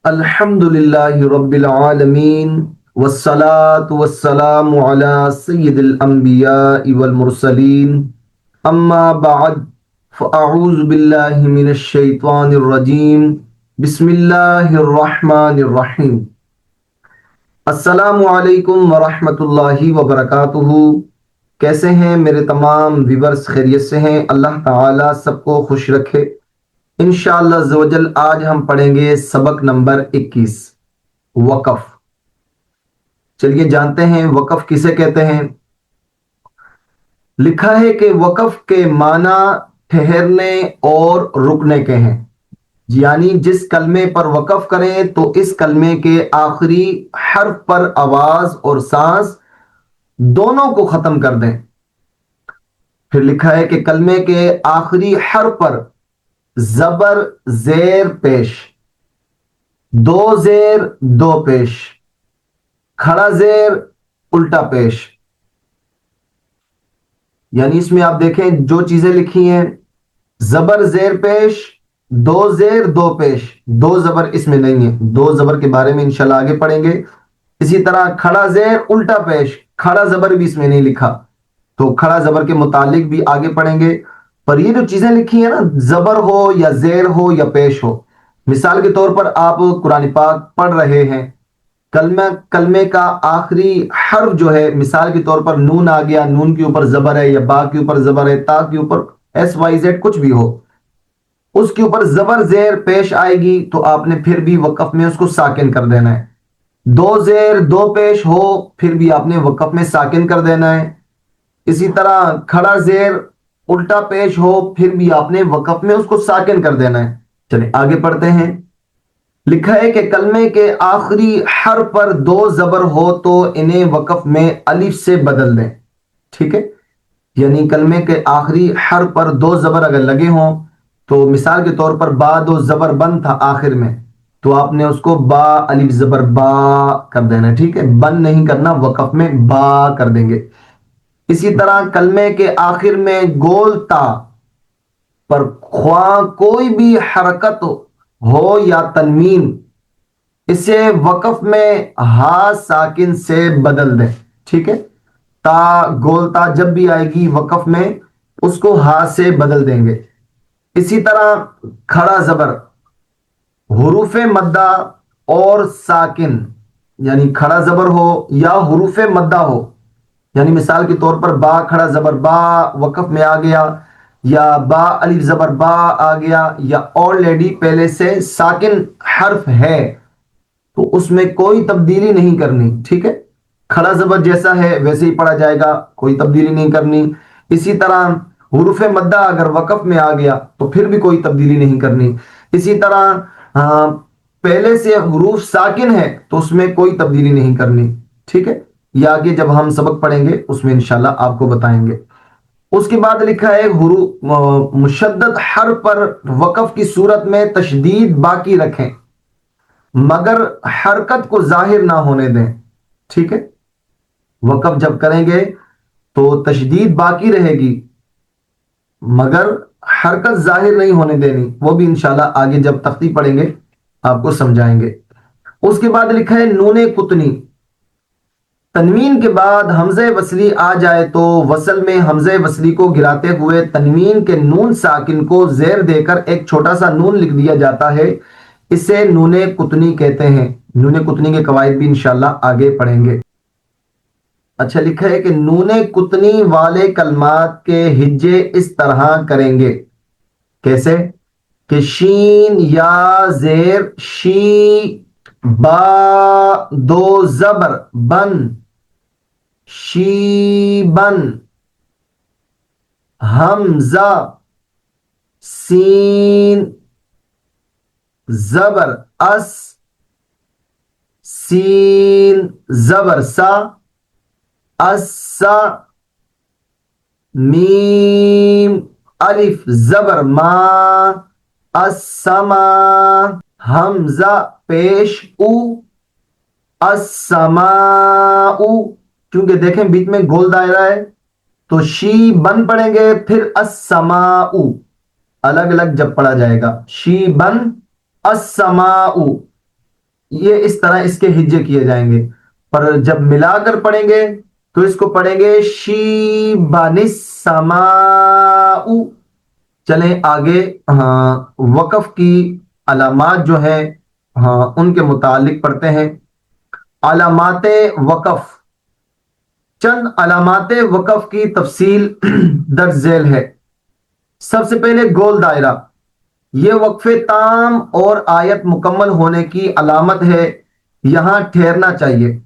الحمد للہ رب العالمین والصلاة والسلام علی سید الانبیاء والمرسلین اما بعد فاعوذ باللہ من الشیطان الرجیم بسم اللہ الرحمن الرحیم۔ السلام علیکم ورحمۃ اللہ وبرکاتہ۔ کیسے ہیں میرے تمام ویورز؟ خیریت سے ہیں؟ اللہ تعالیٰ سب کو خوش رکھے۔ انشاءاللہ عزوجل آج ہم پڑھیں گے سبق نمبر 21، وقف۔ چلیے جانتے ہیں وقف کسے کہتے ہیں۔ لکھا ہے کہ وقف کے معنی ٹھہرنے اور رکنے کے ہیں، یعنی جس کلمے پر وقف کریں تو اس کلمے کے آخری حرف پر آواز اور سانس دونوں کو ختم کر دیں۔ پھر لکھا ہے کہ کلمے کے آخری حرف پر زبر زیر پیش، دو زیر دو پیش، کھڑا زیر الٹا پیش۔ یعنی اس میں آپ دیکھیں جو چیزیں لکھی ہیں، زبر زیر پیش، دو زیر دو پیش، دو زبر اس میں نہیں ہے، دو زبر کے بارے میں انشاءاللہ آگے پڑھیں گے۔ اسی طرح کھڑا زیر الٹا پیش، کھڑا زبر بھی اس میں نہیں لکھا، تو کھڑا زبر کے متعلق بھی آگے پڑھیں گے۔ پر یہ جو چیزیں لکھی ہیں نا، زبر ہو یا زیر ہو یا پیش ہو، مثال کے طور پر آپ قرآن پاک پڑھ رہے ہیں، کلمے کا آخری حرف جو ہے، مثال کے طور پر نون آ گیا، نون کے اوپر زبر ہے، یا با کے اوپر زبر ہے، تا کے اوپر ایس وائی زیڈ کچھ بھی ہو، اس کے اوپر زبر زیر پیش آئے گی تو آپ نے پھر بھی وقف میں اس کو ساکن کر دینا ہے۔ دو زیر دو پیش ہو، پھر بھی آپ نے وقف میں ساکن کر دینا ہے۔ اسی طرح کھڑا زیر الٹا پیش ہو، پھر بھی آپ نے وقف میں اس کو ساکن کر دینا ہے۔ چلیں آگے پڑھتے ہیں۔ لکھا ہے کہ کلمے کے آخری حرف پر دو زبر ہو تو انہیں وقف میں الف سے بدل دیں، ٹھیک ہے؟ یعنی کلمے کے آخری حرف پر دو زبر اگر لگے ہوں تو مثال کے طور پر با دو زبر بند تھا آخر میں، تو آپ نے اس کو با الف زبر با کر دینا ہے، ٹھیک ہے؟ بند نہیں کرنا، وقف میں با کر دیں گے۔ اسی طرح کلمے کے آخر میں گول تا پر خواہ کوئی بھی حرکت ہو یا تنوین، اسے وقف میں ہا ساکن سے بدل دیں، ٹھیک ہے؟ تا گول تا جب بھی آئے گی وقف میں اس کو ہا سے بدل دیں گے۔ اسی طرح کھڑا زبر حروف مدہ اور ساکن، یعنی کھڑا زبر ہو یا حروف مدہ ہو، یعنی مثال کے طور پر با کھڑا زبر با وقف میں آ گیا، یا با الف زبر با آ گیا، یا آلریڈی پہلے سے ساکن حرف ہے تو اس میں کوئی تبدیلی نہیں کرنی، ٹھیک ہے؟ کھڑا زبر جیسا ہے ویسے ہی پڑھا جائے گا، کوئی تبدیلی نہیں کرنی۔ اسی طرح حروف مدہ اگر وقف میں آ گیا تو پھر بھی کوئی تبدیلی نہیں کرنی۔ اسی طرح پہلے سے حروف ساکن ہے تو اس میں کوئی تبدیلی نہیں کرنی، ٹھیک ہے؟ یہ آگے جب ہم سبق پڑھیں گے اس میں انشاءاللہ آپ کو بتائیں گے۔ اس کے بعد لکھا ہے حروف مشدد حرف پر وقف کی صورت میں تشدید باقی رکھیں مگر حرکت کو ظاہر نہ ہونے دیں، ٹھیک ہے؟ وقف جب کریں گے تو تشدید باقی رہے گی مگر حرکت ظاہر نہیں ہونے دینی، وہ بھی انشاءاللہ آگے جب تختی پڑھیں گے آپ کو سمجھائیں گے۔ اس کے بعد لکھا ہے نون قطنی، تنوین کے بعد حمزہ وصلی آ جائے تو وصل میں حمزہ وصلی کو گراتے ہوئے تنوین کے نون ساکن کو زیر دے کر ایک چھوٹا سا نون لکھ دیا جاتا ہے، اسے نون قطنی کہتے ہیں۔ نون قطنی کے قواعد بھی انشاءاللہ آگے پڑھیں گے۔ اچھا لکھا ہے کہ نون قطنی والے کلمات کے ہجے اس طرح کریں گے، کیسے کہ شین یا زیر شی، با دو زبر بن شیبن، حمزہ سین زبر اس، سین زبر سا اسا، میم الف زبر ما السما، حمزہ پیش او السماء، کیونکہ دیکھیں بیچ میں گول دائرہ ہے تو شی بن پڑھیں گے، پھر السماء الگ الگ جب پڑھا جائے گا، شی بن السماء۔ یہ اس طرح اس کے ہجے کیے جائیں گے، پر جب ملا کر پڑھیں گے تو اس کو پڑھیں گے شیبان السماء۔ چلیں آگے، ہاں وقف کی علامات جو ہیں ہاں ان کے متعلق پڑھتے ہیں۔ علامات وقف، چند علامات وقف کی تفصیل درج ذیل ہے۔ سب سے پہلے گول دائرہ، یہ وقفے تام اور آیت مکمل ہونے کی علامت ہے، یہاں ٹھہرنا چاہیے۔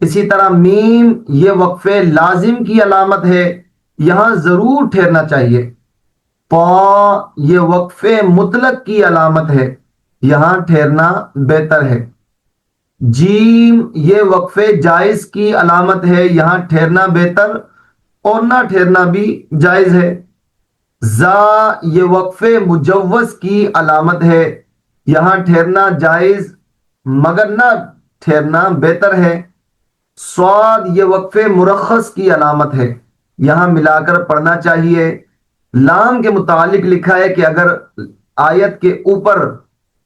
اسی طرح میم، یہ وقفے لازم کی علامت ہے، یہاں ضرور ٹھہرنا چاہیے۔ پا، یہ وقفے مطلق کی علامت ہے، یہاں ٹھہرنا بہتر ہے۔ جیم، یہ وقفے جائز کی علامت ہے، یہاں ٹھہرنا بہتر اور نہ ٹھہرنا بھی جائز ہے۔ زا، یہ وقفے مجوز کی علامت ہے، یہاں ٹھہرنا جائز مگر نہ ٹھہرنا بہتر ہے۔ صاد، یہ وقفے مرخص کی علامت ہے، یہاں ملا کر پڑھنا چاہیے۔ لام کے متعلق لکھا ہے کہ اگر آیت کے اوپر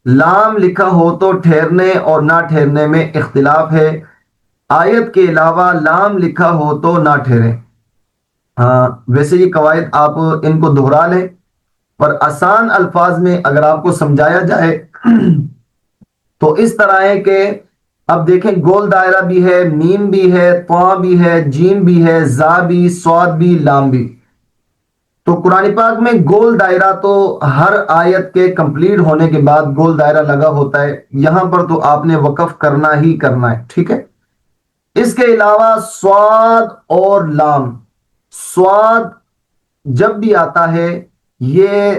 لام لکھا ہو تو ٹھہرنے اور نہ ٹھہرنے میں اختلاف ہے، آیت کے علاوہ لام لکھا ہو تو نہ ٹھہرے۔ ہاں ویسے یہ قواعد آپ ان کو دہرا لیں، پر آسان الفاظ میں اگر آپ کو سمجھایا جائے تو اس طرح ہے کہ اب دیکھیں گول دائرہ بھی ہے، میم بھی ہے، طا بھی ہے، جیم بھی ہے، زا بھی، صاد بھی، لام بھی۔ تو قرآن پاک میں گول دائرہ تو ہر آیت کے کمپلیٹ ہونے کے بعد گول دائرہ لگا ہوتا ہے، یہاں پر تو آپ نے وقف کرنا ہی کرنا ہے، ٹھیک ہے۔ اس کے علاوہ سواد اور لام، سواد جب بھی آتا ہے، یہ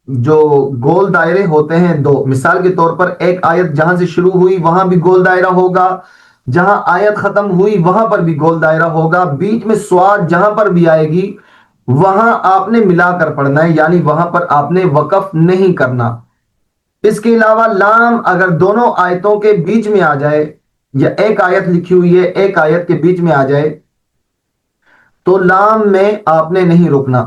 جو گول دائرے ہوتے ہیں دو، مثال کے طور پر ایک آیت جہاں سے شروع ہوئی وہاں بھی گول دائرہ ہوگا، جہاں آیت ختم ہوئی وہاں پر بھی گول دائرہ ہوگا، بیچ میں سواد جہاں پر بھی آئے گی وہاں آپ نے ملا کر پڑھنا ہے، یعنی وہاں پر آپ نے وقف نہیں کرنا۔ اس کے علاوہ لام اگر دونوں آیتوں کے بیچ میں آ جائے، یا ایک آیت لکھی ہوئی ہے ایک آیت کے بیچ میں آ جائے تو لام میں آپ نے نہیں رکنا،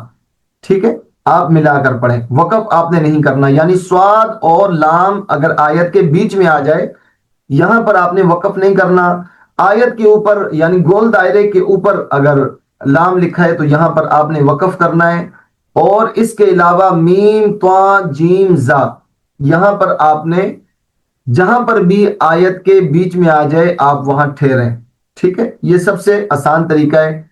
ٹھیک ہے، آپ ملا کر پڑھیں، وقف آپ نے نہیں کرنا۔ یعنی سواد اور لام اگر آیت کے بیچ میں آ جائے یہاں پر آپ نے وقف نہیں کرنا۔ آیت کے اوپر یعنی گول دائرے کے اوپر اگر لام لکھا ہے تو یہاں پر آپ نے وقف کرنا ہے، اور اس کے علاوہ میم، طا، جیم، زا، یہاں پر آپ نے جہاں پر بھی آیت کے بیچ میں آ جائے آپ وہاں ٹھہریں، ٹھیک ہے، یہ سب سے آسان طریقہ ہے۔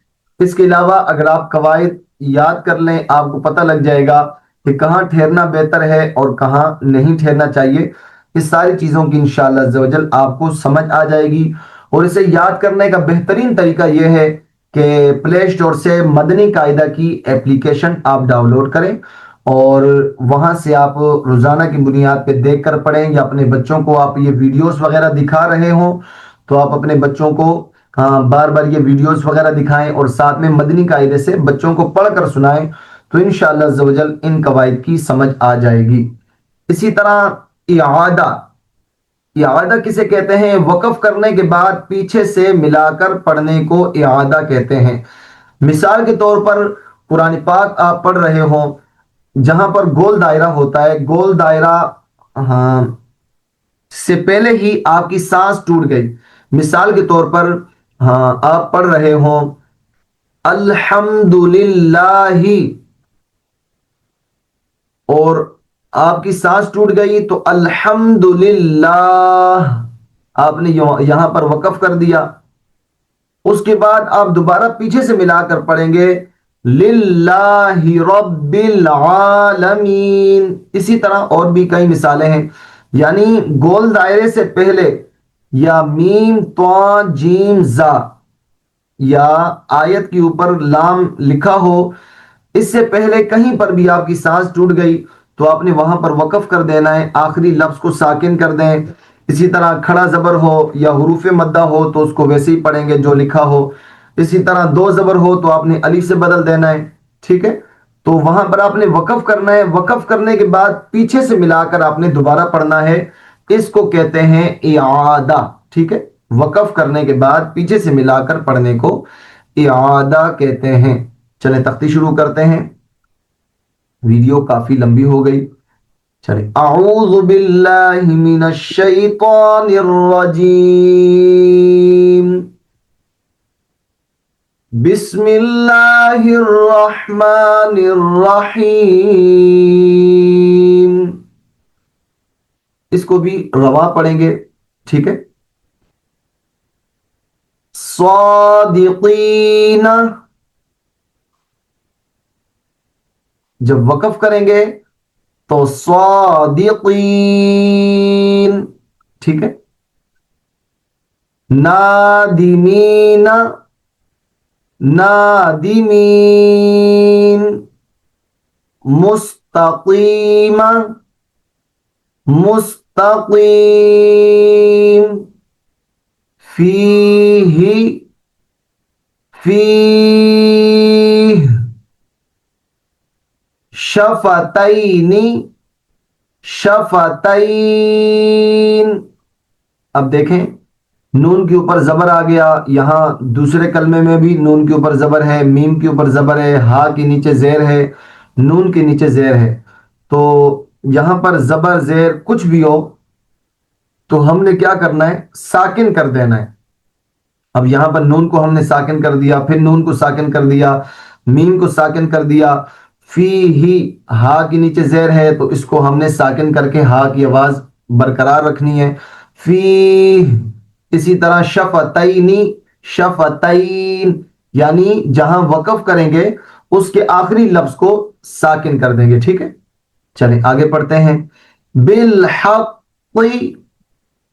اس کے علاوہ اگر آپ قواعد یاد کر لیں آپ کو پتہ لگ جائے گا کہ کہاں ٹھہرنا بہتر ہے اور کہاں نہیں ٹھہرنا چاہیے۔ اس ساری چیزوں کی انشاءاللہ عز و جل آپ کو سمجھ آ جائے گی، اور اسے یاد کرنے کا بہترین طریقہ یہ ہے کہ پلے اسٹور سے مدنی قاعدہ کی ایپلیکیشن آپ ڈاؤن لوڈ کریں، اور وہاں سے آپ روزانہ کی بنیاد پہ دیکھ کر پڑھیں، یا اپنے بچوں کو آپ یہ ویڈیوز وغیرہ دکھا رہے ہوں تو آپ اپنے بچوں کو بار بار یہ ویڈیوز وغیرہ دکھائیں، اور ساتھ میں مدنی قاعدے سے بچوں کو پڑھ کر سنائیں، تو انشاءاللہ عز و جل ان قواعد کی سمجھ آ جائے گی۔ اسی طرح اعادہ، اعادہ کسے کہتے ہیں؟ وقف کرنے کے بعد پیچھے سے ملا کر پڑھنے کو اعادہ کہتے ہیں۔ مثال کے طور پر قرآن پاک آپ پڑھ رہے ہوں، جہاں پر گول دائرہ ہوتا ہے، گول دائرہ ہاں سے پہلے ہی آپ کی سانس ٹوٹ گئی، مثال کے طور پر ہاں آپ پڑھ رہے ہوں الحمدللہ، اور آپ کی سانس ٹوٹ گئی تو الحمدللہ آپ نے یہاں پر وقف کر دیا۔ اس کے بعد آپ دوبارہ پیچھے سے ملا کر پڑھیں گے للہ رب العالمین۔ اسی طرح اور بھی کئی مثالیں ہیں، یعنی گول دائرے سے پہلے یا میم، طا، جیم، زا، یا آیت کے اوپر لام لکھا ہو، اس سے پہلے کہیں پر بھی آپ کی سانس ٹوٹ گئی تو آپ نے وہاں پر وقف کر دینا ہے، آخری لفظ کو ساکن کر دیں۔ اسی طرح کھڑا زبر ہو یا حروف مدہ ہو تو اس کو ویسے ہی پڑھیں گے جو لکھا ہو۔ اسی طرح دو زبر ہو تو آپ نے الف سے بدل دینا ہے، ٹھیک ہے، تو وہاں پر آپ نے وقف کرنا ہے۔ وقف کرنے کے بعد پیچھے سے ملا کر آپ نے دوبارہ پڑھنا ہے، اس کو کہتے ہیں اعادہ، ٹھیک ہے، وقف کرنے کے بعد پیچھے سے ملا کر پڑھنے کو اعادہ کہتے ہیں۔ چلیں تختی شروع کرتے ہیں، ویڈیو کافی لمبی ہو گئی۔ چلے اعوذ باللہ من الشیطان الرجیم بسم اللہ الرحمن الرحیم. اس کو بھی رواں پڑھیں گے. ٹھیک ہے. صادقین، جب وقف کریں گے تو صادقین. ٹھیک ہے. نادمین، نادمین. مستقیم، مستقیم. فیہ، فیہ. شفتین، شفتین. اب دیکھیں نون کے اوپر زبر آ گیا. یہاں دوسرے کلمے میں بھی نون کے اوپر زبر ہے، میم کے اوپر زبر ہے، ہا کے نیچے زیر ہے، نون کے نیچے زیر ہے. تو یہاں پر زبر زیر کچھ بھی ہو تو ہم نے کیا کرنا ہے؟ ساکن کر دینا ہے. اب یہاں پر نون کو ہم نے ساکن کر دیا، پھر نون کو ساکن کر دیا، میم کو ساکن کر دیا. فی ہی، ہا کے نیچے زیر ہے تو اس کو ہم نے ساکن کر کے ہا کی آواز برقرار رکھنی ہے. فی. اسی طرح شفتینی، شفتین، یعنی جہاں وقف کریں گے اس کے آخری لفظ کو ساکن کر دیں گے. ٹھیک ہے. چلیں آگے پڑھتے ہیں. بالحق.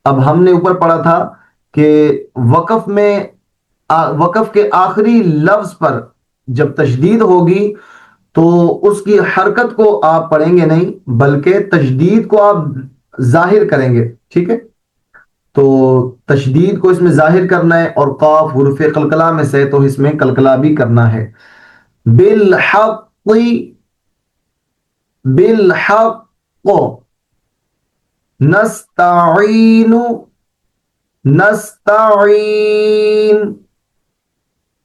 اب ہم نے اوپر پڑھا تھا کہ وقف میں وقف کے آخری لفظ پر جب تشدید ہوگی تو اس کی حرکت کو آپ پڑھیں گے نہیں بلکہ تشدید کو آپ ظاہر کریں گے. ٹھیک ہے. تو تشدید کو اس میں ظاہر کرنا ہے اور قاف حروف قلقلہ میں سے تو اس میں قلقلہ بھی کرنا ہے. بالحق، بالحق. نستعین، نستعین.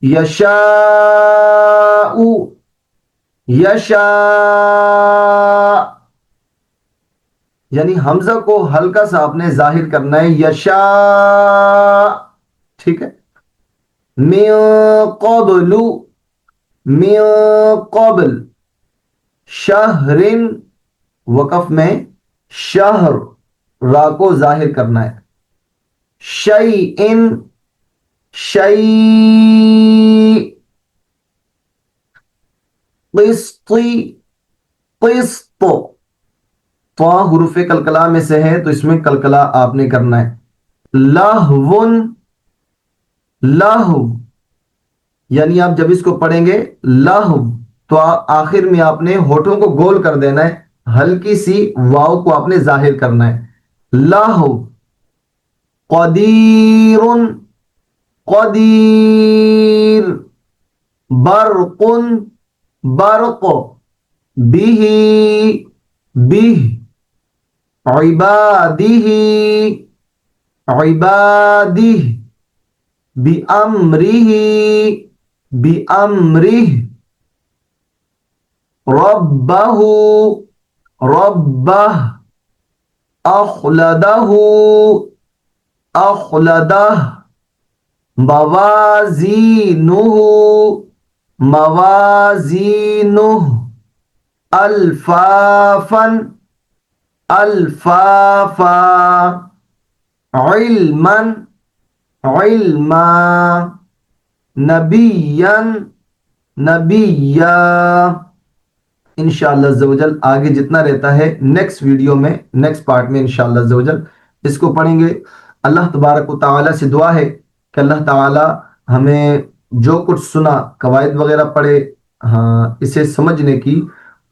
یشاء، یشاء. یعنی حمزہ کو ہلکا سا آپ نے ظاہر کرنا ہے. یشاء. ٹھیک ہے. من قبل، من قبل. شہر، وقف میں شہر را کو ظاہر کرنا ہے. شیئن، شیء. قسطی، قسط. تو حروف قلقلہ میں سے ہے تو اس میں قلقلہ آپ نے کرنا ہے. لہون، لہو. یعنی آپ جب اس کو پڑھیں گے لہو تو آخر میں آپ نے ہونٹوں کو گول کر دینا ہے، ہلکی سی واو کو آپ نے ظاہر کرنا ہے. لہو. قدیر، قدیر. برق، برق. بہ، بہ. عبادہ، عبادہ. بأمرہ، بأمرہ. ربہ، ربہ. اخلدہ، اخلدہ. موازینہ، موازینہ. الفافا، الفافا. علما، علما. نبیا، نبیا. انشاءاللہ عزوجل آگے جتنا رہتا ہے نیکسٹ ویڈیو میں، نیکسٹ پارٹ میں انشاءاللہ عزوجل اس کو پڑھیں گے. اللہ تبارک و تعالی سے دعا ہے کہ اللہ تعالی ہمیں جو کچھ سنا قواعد وغیرہ پڑھے ہاں اسے سمجھنے کی،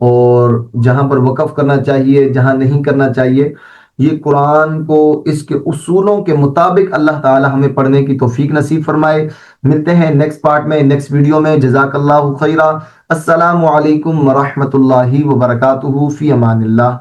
اور جہاں پر وقف کرنا چاہیے جہاں نہیں کرنا چاہیے یہ قرآن کو اس کے اصولوں کے مطابق اللہ تعالی ہمیں پڑھنے کی توفیق نصیب فرمائے. ملتے ہیں نیکسٹ پارٹ میں، نیکسٹ ویڈیو میں. جزاک اللہ خیرہ. السلام علیکم ورحمۃ اللہ وبرکاتہ. فی امان اللہ.